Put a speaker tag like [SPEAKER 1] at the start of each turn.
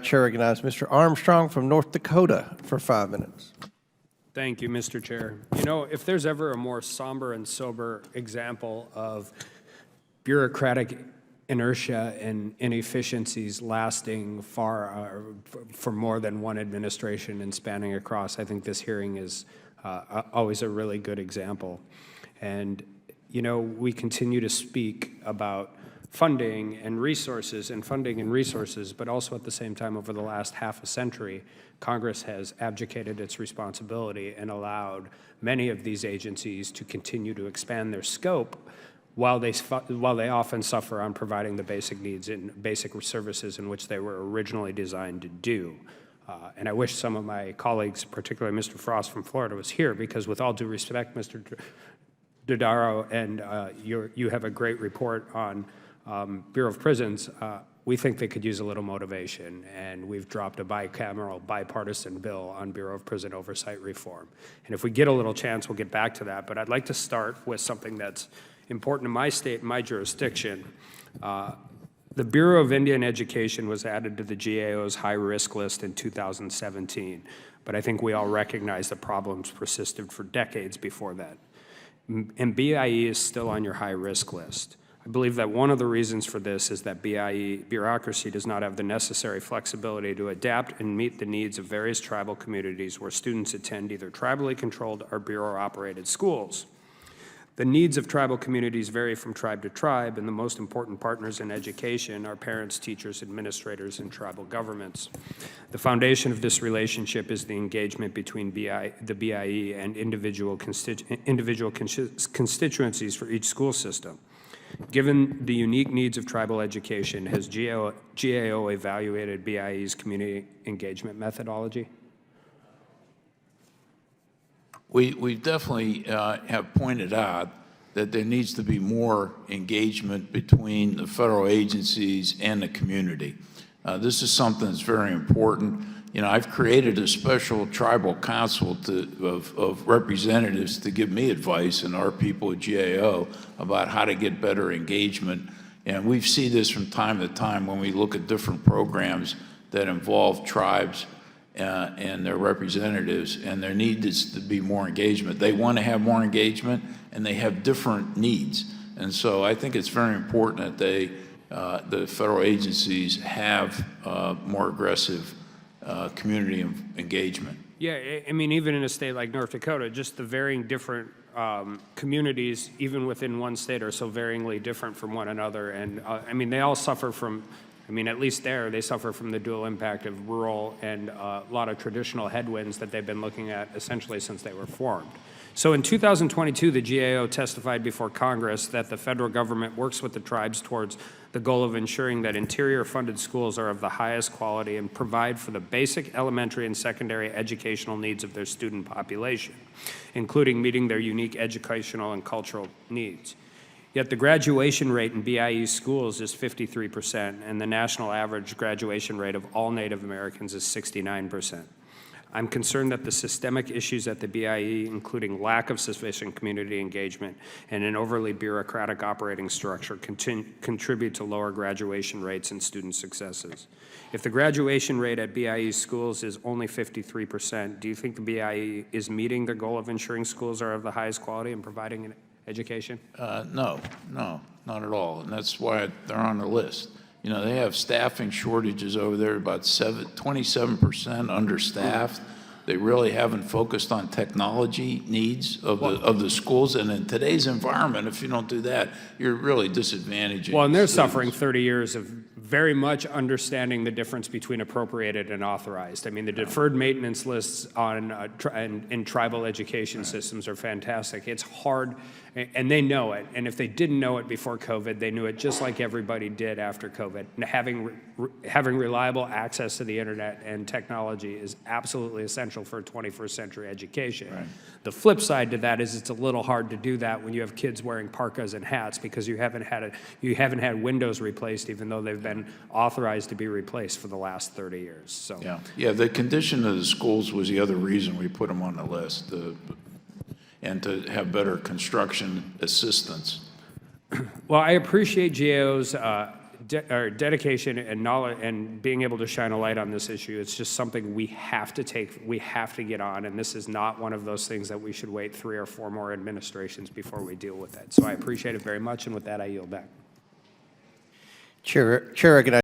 [SPEAKER 1] Chair recognizes Mr. Armstrong from North Dakota for 5 minutes.
[SPEAKER 2] Thank you, Mr. Chair. You know, if there's ever a more somber and sober example of bureaucratic inertia and inefficiencies lasting far for more than one administration and spanning across, I think this hearing is always a really good example. And, you know, we continue to speak about funding and resources, but also at the same time, over the last half a century, Congress has abdicated its responsibility and allowed many of these agencies to continue to expand their scope while they often suffer on providing the basic needs and basic services in which they were originally designed to do. And I wish some of my colleagues, particularly Mr. Frost from Florida, was here, because with all due respect, Mr. Dodaro, and you have a great report on Bureau of Prisons, we think they could use a little motivation, and we've dropped a bicameral, bipartisan bill on Bureau of Prison Oversight reform. And if we get a little chance, we'll get back to that. But I'd like to start with something that's important in my state, my jurisdiction. The Bureau of Indian Education was added to the GAO's high-risk list in 2017, but I think we all recognize the problems persisted for decades before that. And BIE is still on your high-risk list. I believe that one of the reasons for this is that BIE bureaucracy does not have the necessary flexibility to adapt and meet the needs of various tribal communities where students attend either tribally controlled or bureau-operated schools. The needs of tribal communities vary from tribe to tribe, and the most important partners in education are parents, teachers, administrators, and tribal governments. The foundation of this relationship is the engagement between the BIE and individual constituencies for each school system. Given the unique needs of tribal education, has GAO evaluated BIE's community engagement methodology?
[SPEAKER 3] We definitely have pointed out that there needs to be more engagement between the federal agencies and the community. This is something that's very important. You know, I've created a special tribal council of representatives to give me advice and our people at GAO about how to get better engagement. And we see this from time to time when we look at different programs that involve tribes and their representatives, and their need is to be more engagement. They want to have more engagement, and they have different needs. And so I think it's very important that the federal agencies have more aggressive community engagement.
[SPEAKER 2] Yeah, I mean, even in a state like North Dakota, just the varying different communities, even within one state, are so varyingly different from one another. And I mean, they all suffer from, I mean, at least there, they suffer from the dual impact of rural and a lot of traditional headwinds that they've been looking at essentially since they were formed. So in 2022, the GAO testified before Congress that the federal government works with the tribes towards the goal of ensuring that interior-funded schools are of the highest quality and provide for the basic elementary and secondary educational needs of their student population, including meeting their unique educational and cultural needs. Yet the graduation rate in BIE schools is 53%, and the national average graduation rate of all Native Americans is 69%. I'm concerned that the systemic issues at the BIE, including lack of sufficient community engagement and an overly bureaucratic operating structure, contribute to lower graduation rates and student successes. If the graduation rate at BIE schools is only 53%, do you think the BIE is meeting their goal of ensuring schools are of the highest quality and providing an education?
[SPEAKER 3] No, not at all, and that's why they're on the list. You know, they have staffing shortages over there, about 27% understaffed. They really haven't focused on technology needs of the schools, and in today's environment, if you don't do that, you're really disadvantaging.
[SPEAKER 2] Well, and they're
[SPEAKER 3] students.
[SPEAKER 2] suffering 30 years of very much understanding the difference between appropriated and authorized. I mean, the deferred maintenance lists on in tribal education systems are fantastic. It's hard, and they know it. And if they didn't know it before COVID, they knew it just like everybody did after COVID. And having reliable access to the internet and technology is absolutely essential for a 21st century education.
[SPEAKER 3] Right.
[SPEAKER 2] The flip side to that is it's a little hard to do that when you have kids wearing parkas and hats because you haven't had windows replaced, even though they've been authorized to be replaced for the last 30 years. So
[SPEAKER 3] yeah, the condition of the schools was the other reason we put them on the list, and to have better construction assistance.
[SPEAKER 2] Well, I appreciate GAO's dedication and knowledge and being able to shine a light on this issue. It's just something we have to get on, and this is not one of those things that we should wait 3 or 4 more administrations before we deal with it. So I appreciate it very much, and with that, I yield back.
[SPEAKER 1] Chair recognizes